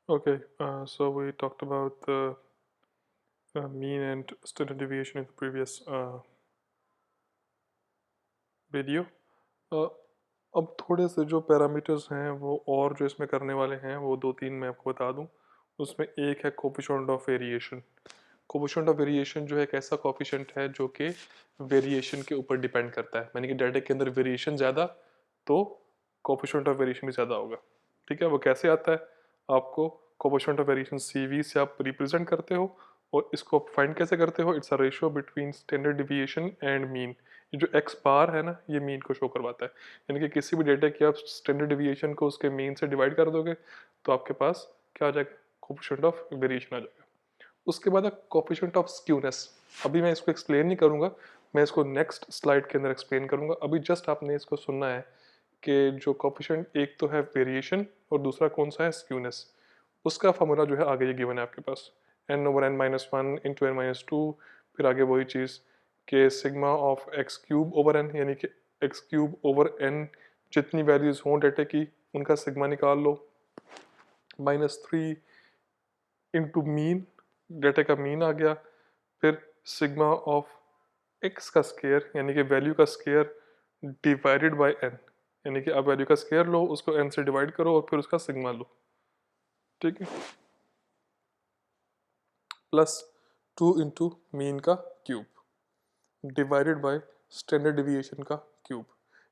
Okay, so we talked about the mean and standard deviation in the previous video. Uh, अब थोड़े से जो parameters हैं वो और जो इसमें करने वाले हैं वो दो तीन मैं आपको बता दूं। उसमें एक है coefficient of variation. Coefficient of variation जो है एक ऐसा कोफिशिएंट है जो कि वेरिएशन के ऊपर डिपेंड करता है, यानी कि डाटा के अंदर वेरिएशन ज़्यादा तो कोफिशिएंट ऑफ वेरिएशन भी ज़्यादा होगा। ठीक है, वो कैसे आता है? आपको कोफिशिएंट ऑफ वेरिएशन CV से आप रिप्रेजेंट करते हो, और इसको आप फाइंड कैसे करते हो? It's a ratio between standard deviation and mean. ये जो एक्स बार है ना, ये मीन को शो करवाता है। यानी कि किसी भी डेटा की आप स्टैंडर्ड डिविएशन को उसके मीन से डिवाइड कर दोगे तो आपके पास क्या आ जाएगा? कोफिशिएंट ऑफ वेरिएशन आ जाएगा। उसके बाद कोफिशिएंट ऑफ स्क्यूनेस। अभी मैं इसको एक्सप्लेन नहीं करूंगा, मैं इसको नेक्स्ट स्लाइड के अंदर एक्सप्लेन करूंगा। अभी जस्ट आपने इसको सुनना है कि जो कोफिशिएंट एक तो है वेरिएशन और दूसरा कौन सा है? स्क्यूनेस। उसका फॉर्मूला जो है आगे ये गिवन है आपके पास, n/n-1 इंटू n-2। फिर आगे वही चीज़ कि sigma of X cube over N, यानी कि एक्स क्यूब ओवर एन जितनी वैल्यूज हों डेटा की उनका सिग्मा निकाल लो, -3 इंटू मीन, डेटा का मीन आ गया। फिर सिग्मा ऑफ एक्स का स्केयर यानी कि वैल्यू का स्केयर डिवाइडेड बाय एन, यानी कि आप वैल्यू का स्केयर लो, उसको एन से डिवाइड करो और फिर उसका सिग्मा लो। ठीक है, प्लस 2 इंटू मीन का cube divided by standard deviation का क्यूब।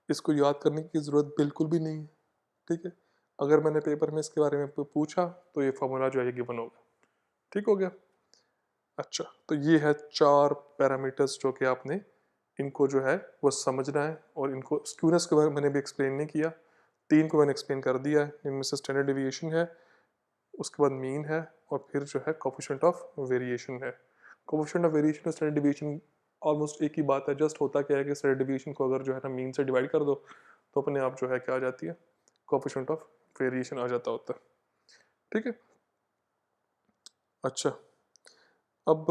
इसको याद करने की ज़रूरत बिल्कुल भी नहीं है। ठीक है, अगर मैंने पेपर में इसके बारे में पूछा तो ये फॉर्मूला जो है ये गिवन होगा। ठीक हो गया। अच्छा, तो ये है 4 पैरामीटर्स जो कि आपने इनको जो है वो समझना है, और इनको स्क्यूनेस के बारे में मैंने भी एक्सप्लेन नहीं किया। 3 को मैंने एक्सप्लेन कर दिया है, इनमें से स्टैंडर्ड डिविएशन है, उसके बाद मीन है, और फिर जो है कोफिशिएंट ऑफ वेरिएशन है। कोफिशिएंट ऑफ वेरिएशन और स्टैंडर्ड डिविएशन ऑलमोस्ट एक ही बात है। जस्ट होता क्या है कि स्टैंडर्ड डिविएशन को अगर जो है ना मीन से डिवाइड कर दो तो अपने आप जो है क्या आ जाती है? कोफिशिएंट ऑफ वेरिएशन आ जाता होता है। ठीक है। अच्छा, अब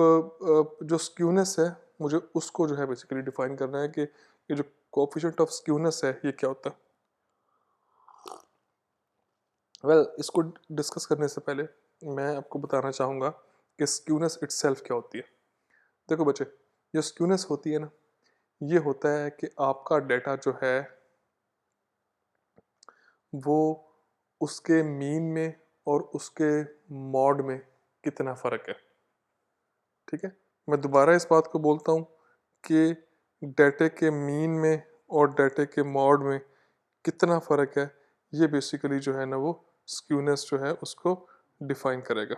जो स्क्यूनेस है, मुझे उसको जो है बेसिकली डिफाइन करना है कि ये जो कोफिशिएंट ऑफ स्क्यूनेस है ये क्या होता है। इसको डिस्कस करने से पहले मैं आपको बताना चाहूँगा कि स्क्यूनेस इटसेल्फ क्या होती है। देखो बच्चे, जो स्क्यूनेस होती है ना, ये होता है कि आपका डेटा जो है वो उसके मीन में और उसके मॉड में कितना फ़र्क है। ठीक है, मैं दोबारा इस बात को बोलता हूँ कि डेटे के मीन में और डेटे के मॉड में कितना फ़र्क है, ये बेसिकली जो है ना वो स्क्यूनेस जो है उसको डिफाइन करेगा।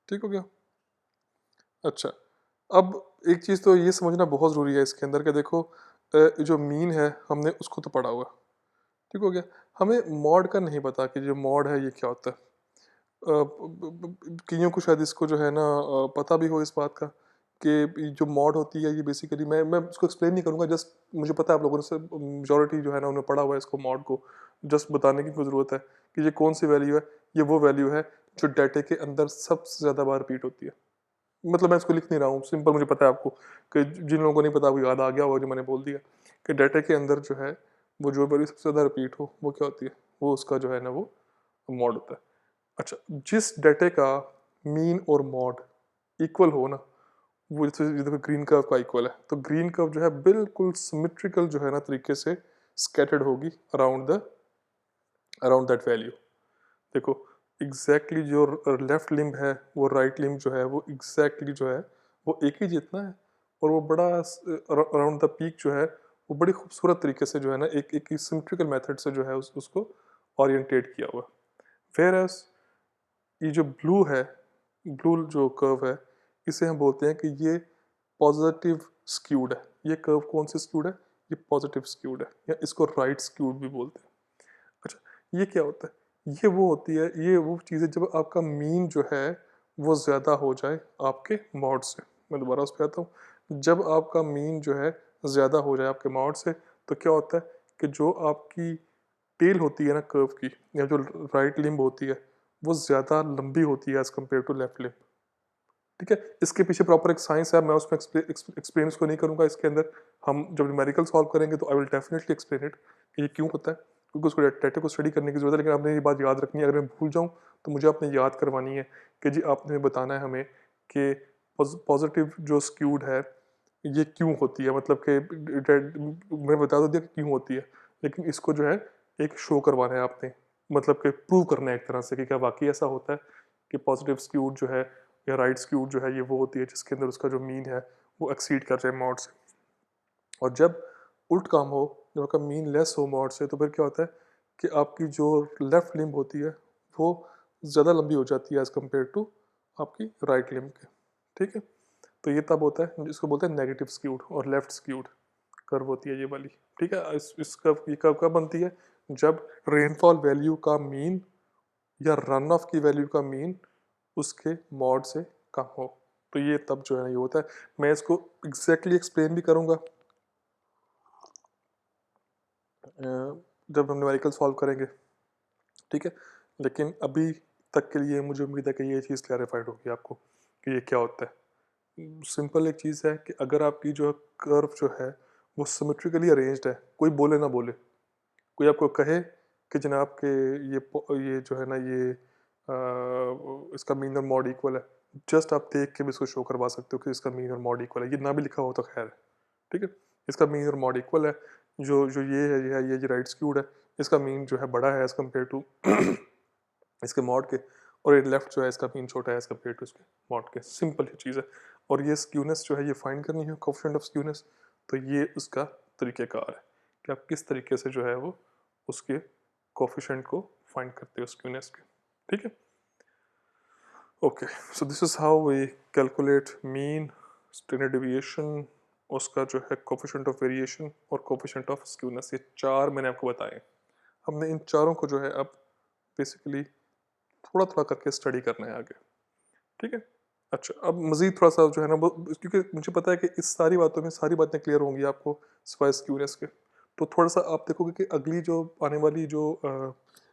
ठीक हो गया। अच्छा, अब एक चीज़ तो ये समझना बहुत ज़रूरी है इसके अंदर कि देखो, जो मीन है हमने उसको तो पढ़ा हुआ। ठीक हो गया। हमें मॉड का नहीं पता कि जो मॉड है ये क्या होता है। कईयों को शायद इसको जो है ना पता भी हो इस बात का कि जो मॉड होती है ये बेसिकली, मैं उसको एक्सप्लेन नहीं करूँगा। जस्ट मुझे पता है आप लोगों ने से मेजॉरिटी जो है ना उन्होंने पढ़ा हुआ है इसको मॉड को। जस्ट बताने की कोई ज़रूरत है कि ये कौन सी वैल्यू है। ये वो वैल्यू है जो डाटे के अंदर सबसे ज़्यादा बार रिपीट होती है। मतलब मैं इसको लिख नहीं रहा हूँ, सिंपल मुझे पता है आपको कि जिन लोगों को नहीं पता वो याद आ गया होगा जो मैंने बोल दिया कि डाटा के अंदर जो है वो जो वैल्यू सबसे ज़्यादा रिपीट हो वो क्या होती है, वो उसका जो है ना वो मॉड होता है। अच्छा, जिस डाटे का मीन और मॉड इक्वल हो ना, वो जैसे ये देखो ग्रीन कर्व का इक्वल है, तो ग्रीन कर्व जो है बिल्कुल सिमेट्रिकल जो है ना तरीके से स्कैटर्ड होगी अराउंड दैट वैल्यू। देखो, एग्जैक्टली जो लेफ्ट लिम्ब है वो राइट लिम्ब जो है वो एग्जैक्टली जो है वो एक ही जितना है, और वो बड़ा अराउंड द पीक जो है वो बड़ी खूबसूरत तरीके से जो है ना एक सिमेट्रिकल मेथड से जो है उसको ओरिएंटेट किया हुआ। वेयर एज ये जो ब्लू है, ब्लू जो कर्व है, इसे हम बोलते हैं कि ये पॉजिटिव स्क्यूड है। ये कर्व कौन सी स्क्यूड है? ये पॉजिटिव स्क्यूड है, या इसको राइट स्क्यूड भी बोलते हैं। अच्छा, ये क्या होता है? ये वो होती है, ये वो चीज़ है जब आपका मीन जो है वो ज़्यादा हो जाए आपके मॉड से। मैं दोबारा उस पर आता हूँ। जब आपका मीन जो है ज़्यादा हो जाए आपके मॉड से तो क्या होता है कि जो आपकी टेल होती है ना कर्व की, या जो राइट लिम्ब होती है वो ज़्यादा लंबी होती है as compare to left limb. ठीक है, इसके पीछे प्रॉपर एक साइंस है, मैं उसमें एक्सप्लेन इसको नहीं करूँगा इसके अंदर। हम जब न्यूमेरिकल सॉल्व करेंगे तो I will definitely explain it कि ये क्यों होता है। क्योंकि उसको डाटा को स्टडी करने की ज़रूरत है, लेकिन आपने ये बात याद रखनी है। अगर मैं भूल जाऊँ तो मुझे आपने याद करवानी है कि जी आपने बताना है हमें कि पॉजिटिव जो स्क्यूड है ये क्यों होती है, मतलब कि मैं बता तो दिया कि क्यों होती है, लेकिन इसको जो है एक शो करवाना है आपने, मतलब कि प्रूव करना है एक तरह से कि क्या वाकई ऐसा होता है कि पॉजिटिव स्क्यूड जो है या राइट स्क्यूड जो है ये वो होती है जिसके अंदर उसका जो मीन है वो एक्सीड कर जाए मॉड से। और जब उल्ट काम हो, जब आपका मीन लेस हो मॉड से, तो फिर क्या होता है कि आपकी जो लेफ्ट लिम्ब होती है वो ज़्यादा लंबी हो जाती है एज़ कम्पेयर टू आपकी राइट लिम्ब के। ठीक है, तो ये तब होता है जिसको बोलते हैं नेगेटिव स्क्यूड और लेफ्ट स्क्यूड कर्व होती है ये वाली। ठीक है, इस कर्व ये कर्व कब बनती है, जब रेनफॉल वैल्यू का मीन या रन ऑफ की वैल्यू का मीन उसके मॉड से कम हो, तो ये तब जो है ये होता है। मैं इसको एग्जैक्टली एक्सप्लेन भी करूँगा जब हम न्यूमेरिकल सॉल्व करेंगे। ठीक है, लेकिन अभी तक के लिए मुझे उम्मीद है कि ये चीज़ क्लैरिफाइड होगी आपको कि ये क्या होता है। सिंपल एक चीज़ है कि अगर आपकी जो कर्व जो है वो सिमेट्रिकली अरेंज्ड है, कोई बोले ना बोले, कोई आपको कहे कि जनाब के ये जो है ना ये इसका मीन और मॉड इक्वल है, जस्ट आप देख के भी इसको शो करवा सकते हो कि इसका मीन और मॉड इक्वल है, ये ना भी लिखा हो तो खैर है। ठीक है, इसका मीन और मॉड इक्वल है, जो जो ये जो राइट स्क्यूड है इसका मीन जो है बड़ा है एज़ कम्पेयर टू इसके मॉड के, और ये लेफ्ट जो है इसका मीन छोटा है एज़ कम्पेयर टू इसके मॉड के। सिंपल ही चीज़ है। और ये स्क्यूनेस जो है ये फाइंड करनी है, कोएफिशिएंट ऑफ स्क्यूनेस, तो ये उसका तरीक़ेकार है कि आप किस तरीके से जो है वो उसके कोएफिशिएंट को फाइंड करते हो स्क्यूनेस के। ठीक है, okay, so this is how we calculate mean, standard deviation, उसका जो है कोएफिशिएंट ऑफ वेरिएशन और कोएफिशिएंट ऑफ स्क्यूनेस, ये चार मैंने आपको बताए। हमने इन चारों को जो है अब बेसिकली थोड़ा थोड़ा करके स्टडी करना है आगे। ठीक है, अच्छा अब मज़ीद थोड़ा सा जो है ना वो, क्योंकि मुझे पता है कि इस सारी बातों में सारी बातें क्लियर होंगी आपको सिवाय स्क्यूनेस के, तो थोड़ा सा आप देखोगे कि अगली जो आने वाली जो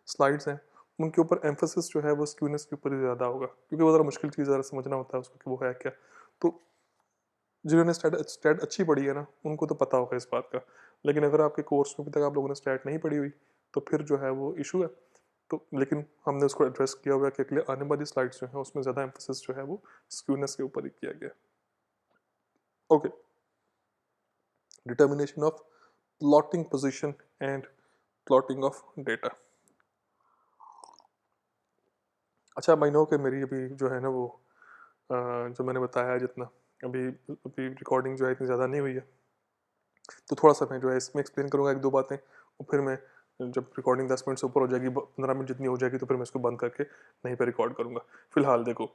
स्लाइड्स हैं उनके ऊपर एम्फोसिस जो है वो स्क्यूनेस के ऊपर ही ज़्यादा होगा, क्योंकि वो ज़रा मुश्किल चीज़ ज़रा समझना होता है उसको कि वो है क्या। तो जिन्होंने स्टैट स्टैट अच्छी पढ़ी है ना उनको तो पता होगा इस बात का, लेकिन अगर आपके कोर्स में अभी तक आप लोगों ने स्टैट नहीं पढ़ी हुई तो फिर जो है वो इशू है। तो लेकिन हमने उसको एड्रेस किया हुआ है कि अगले आने वाली स्लाइड्स जो है उसमें ज़्यादा एम्फोसिस जो है वो स्क्यूनेस के ऊपर ही किया गया। Okay, determination of plotting position and plotting of data. अच्छा, आई नो कि मेरी अभी जो है ना वो जो मैंने बताया है जितना अभी अभी रिकॉर्डिंग जो है इतनी ज़्यादा नहीं हुई है, तो थोड़ा सा मैं जो है इसमें एक्सप्लेन करूँगा एक दो बातें, और फिर मैं जब रिकॉर्डिंग 10 मिनट से ऊपर हो जाएगी, 15 मिनट जितनी हो जाएगी, तो फिर मैं इसको बंद करके नहीं पे रिकॉर्ड करूँगा। फिलहाल देखो,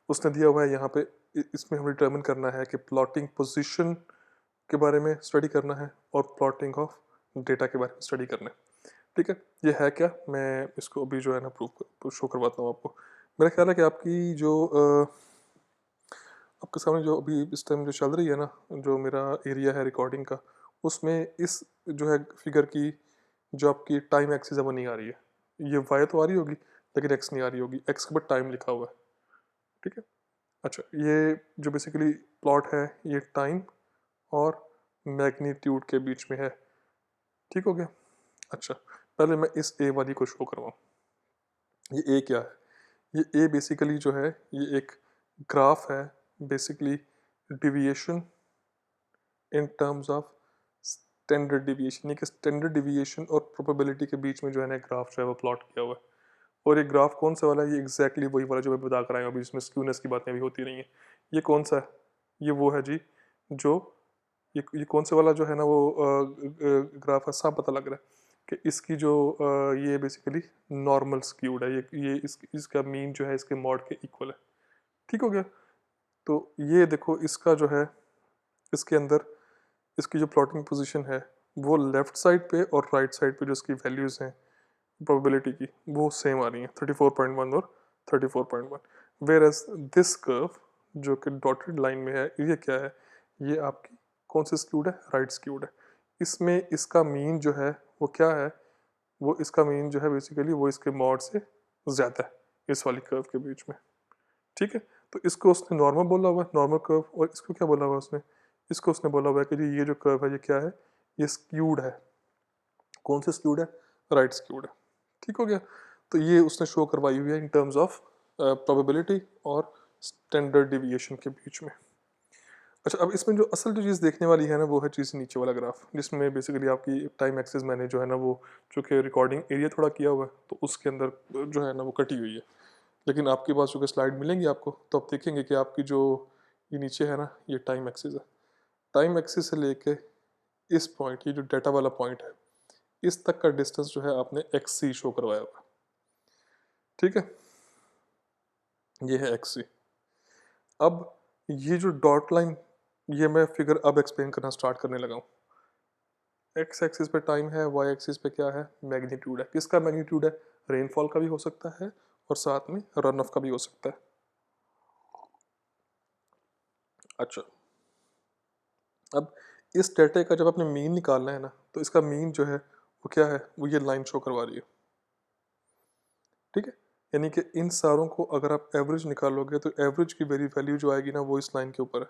उसने दिया हुआ है यहाँ पे, इसमें हमें डिटर्मिन करना है कि प्लॉटिंग पोजीशन के बारे में स्टडी करना है और प्लॉटिंग ऑफ डेटा के बारे में स्टडी करना है। ठीक है, ये है क्या, मैं इसको अभी जो है ना प्रूफ शो करवाता हूँ आपको। मेरा ख्याल है कि आपकी जो आपके सामने जो अभी इस टाइम जो चल रही है ना, जो मेरा एरिया है रिकॉर्डिंग का, उसमें इस जो है फिगर की जो आपकी टाइम एक्सिस है वो नहीं आ रही है। ये वाई तो आ रही होगी लेकिन एक्स नहीं आ रही होगी, एक्स के ऊपर टाइम लिखा हुआ है। ठीक है, अच्छा ये जो बेसिकली प्लॉट है ये टाइम और मैग्नीट्यूड के बीच में है। ठीक हो गया। अच्छा, पहले मैं इस ए वाली को शो करवाऊँ। ये ए क्या है, ये ए बेसिकली जो है ये एक ग्राफ है, basically deviation in terms of standard deviation, ये कि स्टैंडर्ड डिविएशन और प्रोबेबिलिटी के बीच में जो है ना ग्राफ जो है वो प्लॉट किया हुआ है। और ये ग्राफ कौन सा वाला है, ये एग्जैक्टली वही वाला जो मैं बता कर आया हूँ अभी, जिसमें स्क्यूनेस की बातें अभी होती नहीं है। ये कौन सा है, ये वो है जी जो ये कौन से वाला जो है ना वो ग्राफ है, साफ पता लग रहा है कि इसकी जो ये बेसिकली नॉर्मल स्क्यूड है, ये इसका मीन जो है इसके मॉड के इक्वल है। ठीक हो गया। तो ये देखो इसका जो है इसके अंदर इसकी जो प्लॉटिंग पोजीशन है वो लेफ्ट साइड पे और राइट साइड पे जो इसकी वैल्यूज़ हैं प्रोबेबिलिटी की वो सेम आ रही हैं, 34.1 और 34.1। वेयर एज दिस कर्व जो कि डॉटेड लाइन में है, ये क्या है, ये आपकी कौन सी स्क्यूड है, राइट स्क्यूड है। इसमें इसका मीन जो है वो क्या है, वो इसका मीन जो है बेसिकली वो इसके मॉड से ज़्यादा है इस वाली कर्व के बीच में। ठीक है, तो इसको उसने नॉर्मल बोला हुआ है, नॉर्मल कर्व, और इसको क्या बोला हुआ है उसने, इसको उसने बोला हुआ है कि जी ये जो कर्व है ये क्या है, ये स्क्यूड है। कौन सा स्क्यूड है, राइट स्क्यूड है। ठीक हो गया। तो ये उसने शो करवाई हुई है इन टर्म्स ऑफ प्रोबेबिलिटी और स्टैंडर्ड डिविएशन के बीच में। अच्छा, अब इसमें जो असल जो चीज़ देखने वाली है ना, वो है चीज़ नीचे वाला ग्राफ, जिसमें बेसिकली आपकी टाइम एक्सिस मैंने जो है ना वो, चूँकि रिकॉर्डिंग एरिया थोड़ा किया हुआ है तो उसके अंदर जो है ना वो कटी हुई है। लेकिन आपके पास चूँकि स्लाइड मिलेंगी आपको, तो आप देखेंगे कि आपकी जो ये नीचे है ना, ये टाइम एक्सिस है। टाइम एक्सिस से लेके इस पॉइंट, ये जो डाटा वाला पॉइंट है, इस तक का डिस्टेंस जो है आपने एक्स सी शो करवाया हुआ। ठीक है, ये है एक्स सी। अब ये जो डॉट लाइन, ये मैं फिगर अब एक्सप्लेन करना स्टार्ट करने लगा हूँ। एक्स एक्सिस पे टाइम है, वाई एक्सिस पे क्या है, मैग्नीट्यूड है। किसका मैग्नीट्यूड है? रेनफॉल का भी हो सकता है और साथ में रन ऑफ का भी हो सकता है। अच्छा, अब इस डेटा का जब आपने मीन निकालना है ना, तो इसका मीन जो है वो क्या है, वो ये लाइन शो करवा रही है। ठीक है, यानी कि इन सारों को अगर आप एवरेज निकालोगे तो एवरेज की वेरी वैल्यू जो आएगी ना, वो इस लाइन के ऊपर है।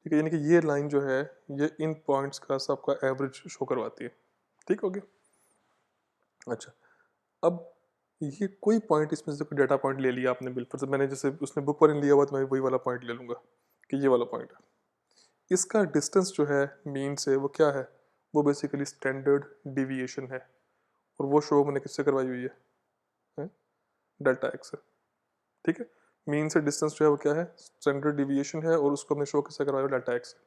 ठीक है, यानी कि ये लाइन जो है ये इन पॉइंट्स का सबका एवरेज शो करवाती है। ठीक हो गया। अच्छा, अब ये कोई पॉइंट इसमें से कोई डाटा पॉइंट ले लिया आपने, बिल्कुल से मैंने जैसे उसने बुक पर लिया हुआ, तो मैं वही वाला पॉइंट ले लूँगा कि ये वाला पॉइंट है। इसका डिस्टेंस जो है मीन से, वो क्या है, वो बेसिकली स्टैंडर्ड डिविएशन है। और वो शो मैंने किससे करवाई हुई है? डेल्टा एक्स से। ठीक है, मीन से डिस्टेंस जो है वो क्या है, स्टैंडर्ड डिविएशन है, और उसको हमने शो किससे करवाया हुआ, डेल्टा एक्स से।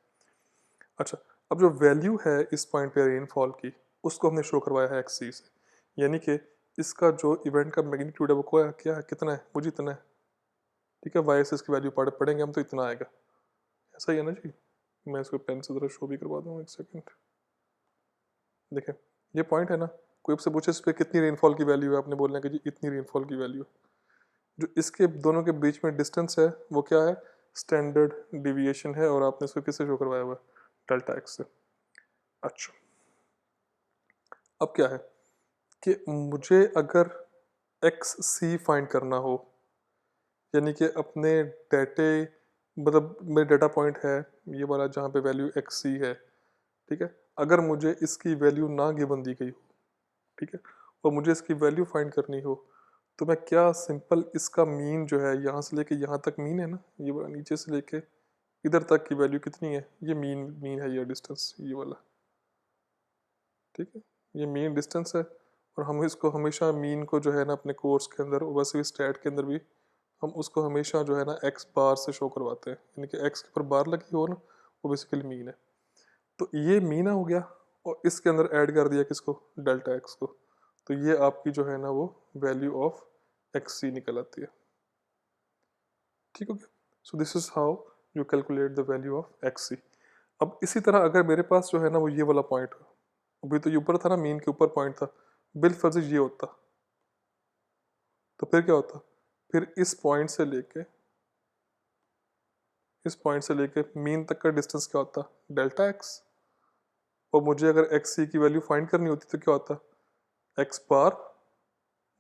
अच्छा, अब जो वैल्यू है इस पॉइंट पे रेनफॉल की, उसको हमने शो करवाया है एक्स सी से। यानी कि इसका जो इवेंट का मैग्नीट्यूड है वो क्या है, कितना है, वो जितना है। ठीक है, वाई एक्सिस की वैल्यू पढ़ेंगे हम तो इतना आएगा। ऐसा ही है ना जी। मैं इसको पेन से ज़रा शो भी करवा दूँ, एक सेकेंड। देखें, ये पॉइंट है ना, कोई आपसे पूछे इस पर कितनी रेनफॉल की वैल्यू है, आपने बोलना है कि जी इतनी रेनफॉल की वैल्यू है। जो इसके दोनों के बीच में डिस्टेंस है वो क्या है, स्टैंडर्ड डिविएशन है, और आपने इसको किससे शो करवाया हुआ है, डेल्टा एक्स से। अच्छा, अब क्या है कि मुझे अगर एक्स सी फाइंड करना हो, यानी कि अपने डेटे, मतलब मेरे डेटा पॉइंट है ये वाला जहाँ पे वैल्यू एक्स सी है। ठीक है, अगर मुझे इसकी वैल्यू ना गिवन दी गई हो, ठीक है, और मुझे इसकी वैल्यू फाइंड करनी हो, तो मैं क्या सिंपल इसका मीन जो है, यहाँ से लेके यहाँ तक मीन है ना, ये वाला नीचे से लेके इधर तक की वैल्यू कितनी है, ये मीन मीन है, ये डिस्टेंस ये वाला। ठीक है, ये मीन डिस्टेंस है, और हम इसको हमेशा मीन को जो है ना अपने कोर्स के अंदर, वैसे भी स्टैट के अंदर भी, हम उसको हमेशा जो है ना एक्स बार से शो करवाते हैं, यानी कि एक्स के ऊपर बार लगी हो ना, वो बेसिकली मीन है। तो ये मीना हो गया, और इसके अंदर ऐड कर दिया किसको, डेल्टा एक्स को। तो ये आपकी जो है ना वो वैल्यू ऑफ एक्स सी निकल आती है। ठीक हो गया। So this is how you calculate the value of X C. अब इसी तरह अगर मेरे पास जो है ना वो ये वाला पॉइंट है, अभी तो ये ऊपर था ना, मीन के ऊपर पॉइंट था, बिल फर्ज ये होता, तो फिर क्या होता, फिर इस पॉइंट से लेके मीन तक का डिस्टेंस क्या होता, डेल्टा एक्स। और मुझे अगर एक्स सी की वैल्यू फाइंड करनी होती तो क्या होता, एक्स बार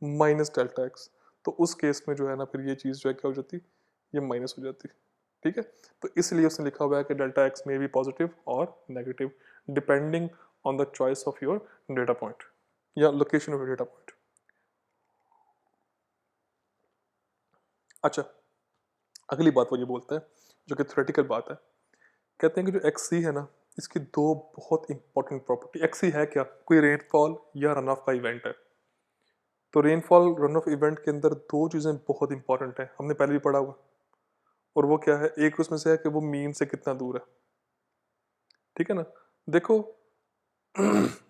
माइनस डेल्टा एक्स। तो उस केस में जो है ना फिर ये चीज़ जो है क्या हो जाती, ये माइनस हो जाती। ठीक है, तो इसलिए उसने लिखा हुआ है कि डेल्टा एक्स में भी पॉजिटिव और negative, depending on the choice of your data point या location of your data point. अच्छा, अगली बात वो ये बोलता है, जो कि थ्योरेटिकल बात है, कहते हैं कि जो एक्स सी है ना, इसकी दो बहुत इंपॉर्टेंट प्रॉपर्टी। एक्स सी है क्या, कोई रेनफॉल या रन ऑफ का इवेंट है। तो रेनफॉल रन ऑफ इवेंट के अंदर दो चीज़ें बहुत इंपॉर्टेंट हैं, हमने पहले भी पढ़ा हुआ, और वो क्या है, एक उसमें से है कि वो मीन से कितना दूर है। ठीक है ना, देखो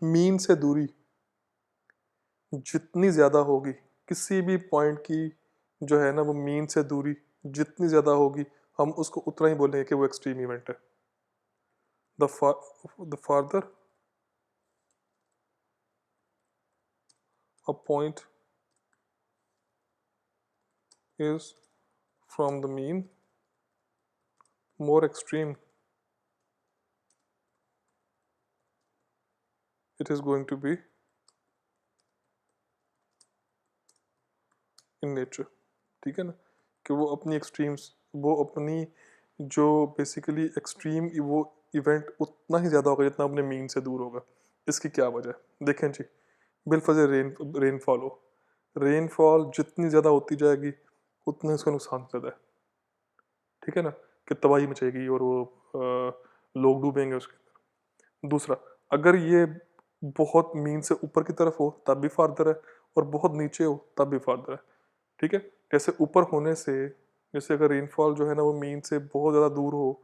मीन से दूरी जितनी ज़्यादा होगी, किसी भी पॉइंट की जो है ना वो मीन से दूरी जितनी ज़्यादा होगी, हम उसको उतना ही बोलेंगे कि वो एक्सट्रीम इवेंट है। The farther a point is from the mean, more extreme it is going to be in nature। ठीक है ना, कि वो अपनी एक्सट्रीम्स, वो अपनी जो बेसिकली एक्सट्रीम वो इवेंट उतना ही ज़्यादा होगा जितना अपने मीन से दूर होगा। इसकी क्या वजह है, देखें जी, बिलफजर रेनफॉल हो। रेनफॉल जितनी ज़्यादा होती जाएगी उतना इसका नुकसान ज़्यादा है, ठीक है ना, कि तबाही मचेगी और वो लोग डूबेंगे उसके अंदर। दूसरा, अगर ये बहुत मीन से ऊपर की तरफ हो तब भी फार्दर है, और बहुत नीचे हो तब भी फार्दर है, ठीक है। जैसे ऊपर होने से, जैसे अगर रेनफॉल जो है ना वो मीन से बहुत ज़्यादा दूर हो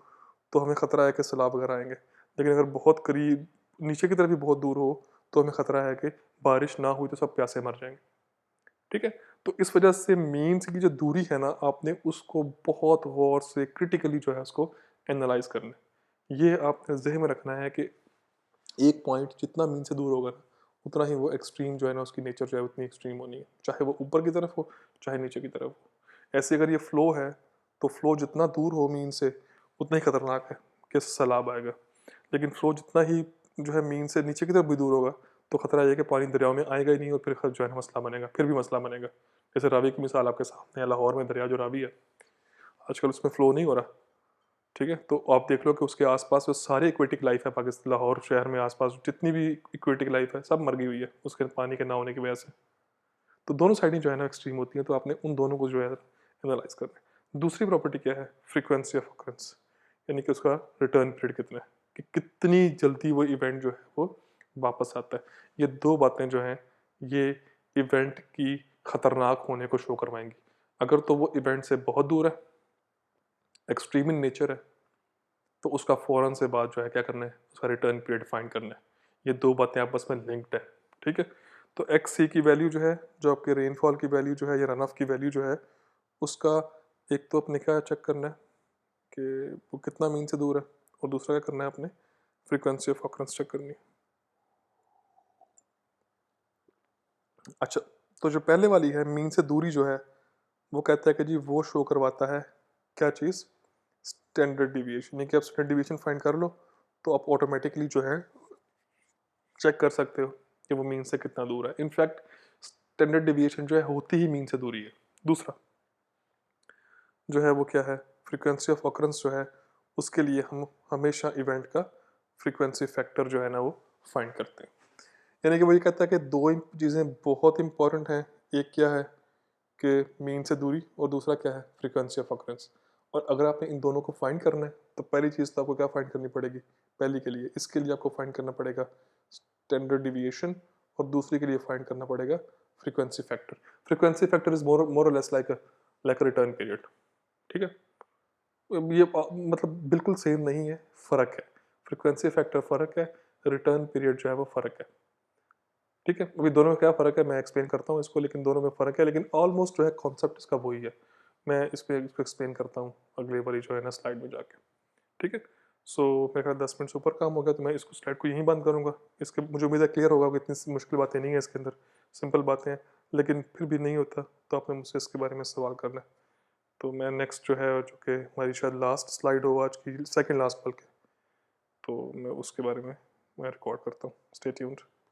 तो हमें ख़तरा है कि सैलाब वगैरह आएंगे, लेकिन अगर बहुत करीब नीचे की तरफ भी बहुत दूर हो तो हमें ख़तरा है कि बारिश ना हुई तो सब प्यासे मर जाएंगे, ठीक है। तो इस वजह से मीन्स की जो दूरी है ना, आपने उसको बहुत गौर से क्रिटिकली जो है उसको एनालाइज करना है। ये आपने जहन में रखना है कि एक पॉइंट जितना मीन से दूर होगा ना उतना ही वो एक्सट्रीम जो है ना उसकी नेचर जो है उतनी एक्सट्रीम होनी है, चाहे वो ऊपर की तरफ हो चाहे नीचे की तरफ हो। ऐसे अगर ये फ्लो है तो फ्लो जितना दूर हो मीन से उतना ही खतरनाक है कि सैलाब आएगा, लेकिन फ्लो जितना ही जो है मीन से नीचे की तरफ भी दूर होगा तो खतरा ये है कि पानी दरियाओं में आएगा ही नहीं, और फिर जो है ना मसला बनेगा, फिर भी मसला बनेगा। जैसे रावी की मिसाल आपके सामने है, लाहौर में दरिया जो रावी है आजकल उसमें फ्लो नहीं हो रहा, ठीक है। तो आप देख लो कि उसके आसपास जो सारी इक्वेटिक लाइफ है पाकिस्तान लाहौर शहर में आसपास जितनी भी इक्वेटिक लाइफ है सब मर गई हुई है उसके पानी के ना होने की वजह से। तो दोनों साइडें जो है ना एक्सट्रीम होती हैं, तो आपने उन दोनों को जो है एनालाइज करना है। दूसरी प्रॉपर्टी क्या है, फ्रीक्वेंसी ऑफ ऑकरेंस, यानी कि उसका रिटर्न पीरियड कितना है, कि कितनी जल्दी वो इवेंट जो है वो वापस आता है। ये दो बातें जो हैं ये इवेंट की खतरनाक होने को शो करवाएंगी। अगर तो वो इवेंट से बहुत दूर है, एक्सट्रीम इन नेचर है, तो उसका फ़ौरन से बाद जो है क्या करना है, उसका रिटर्न पीरियड फाइंड करना है। ये दो बातें आपस में लिंक्ड है, ठीक है। तो एक्स सी की वैल्यू जो है, जो आपके रेनफॉल की वैल्यू जो है या रन ऑफ की वैल्यू जो है, उसका एक तो अपने क्या चेक करना है कि वो कितना मीन से दूर है, और दूसरा क्या करना है अपने फ्रीक्वेंसी ऑफ ऑकरेंस चेक करनी है। अच्छा, तो जो पहले वाली है मीन से दूरी जो है वो कहता है कि जी वो शो करवाता है क्या चीज़, स्टैंडर्ड डिविएशन, यानी कि आप स्टैंडर्ड डिविएशन फाइंड कर लो तो आप ऑटोमेटिकली जो है चेक कर सकते हो कि वो मीन से कितना दूर है। इनफैक्ट स्टैंडर्ड डिविएशन जो है होती ही मीन से दूरी है। दूसरा जो है वो क्या है, फ्रीक्वेंसी ऑफ ऑकरेंस जो है उसके लिए हम हमेशा इवेंट का फ्रीक्वेंसी फैक्टर जो है ना वो फाइंड करते हैं। यानी कि वो ये कहता है कि दो चीज़ें बहुत इंपॉर्टेंट हैं, एक क्या है कि मीन से दूरी, और दूसरा क्या है फ्रीक्वेंसी ऑफ ऑकरेंस। और अगर आपने इन दोनों को फाइंड करना है तो पहली चीज़ तो आपको क्या फाइंड करनी पड़ेगी, पहली के लिए इसके लिए आपको फाइंड करना पड़ेगा स्टैंडर्ड डिविएशन, और दूसरी के लिए फाइंड करना पड़ेगा frequency factor. Frequency factor is more और less like a return period, ठीक है। ये मतलब बिल्कुल सेम नहीं है, फ़र्क है। फ्रीक्वेंसी फैक्टर फ़र्क है, रिटर्न पीरियड जो है वो फ़र्क है, ठीक है। अभी दोनों में क्या फ़र्क है मैं एक्सप्लेन करता हूँ इसको, लेकिन दोनों में फ़र्क है, लेकिन ऑलमोस्ट जो है कॉन्सेप्ट इसका वही है। मैं इसको एक्सप्लेन करता हूँ अगली बारी जो है ना स्लाइड में जाके, ठीक है। सो मेरे ख्याल 10 मिनट से ऊपर काम हो गया तो मैं इसको स्लाइड को यहीं बंद करूँगा। इसके मुझे उम्मीद है क्लियर होगा कि इतनी मुश्किल बातें नहीं है इसके अंदर, सिंपल बातें हैं, लेकिन फिर भी नहीं होता तो आपने मुझसे इसके बारे में सवाल करना है। तो मैं नेक्स्ट जो है, जो कि हमारी शायद लास्ट स्लाइड हो आज की, सेकंड लास्ट बल्कि, तो मैं उसके बारे में मैं रिकॉर्ड करता हूँ। Stay tuned.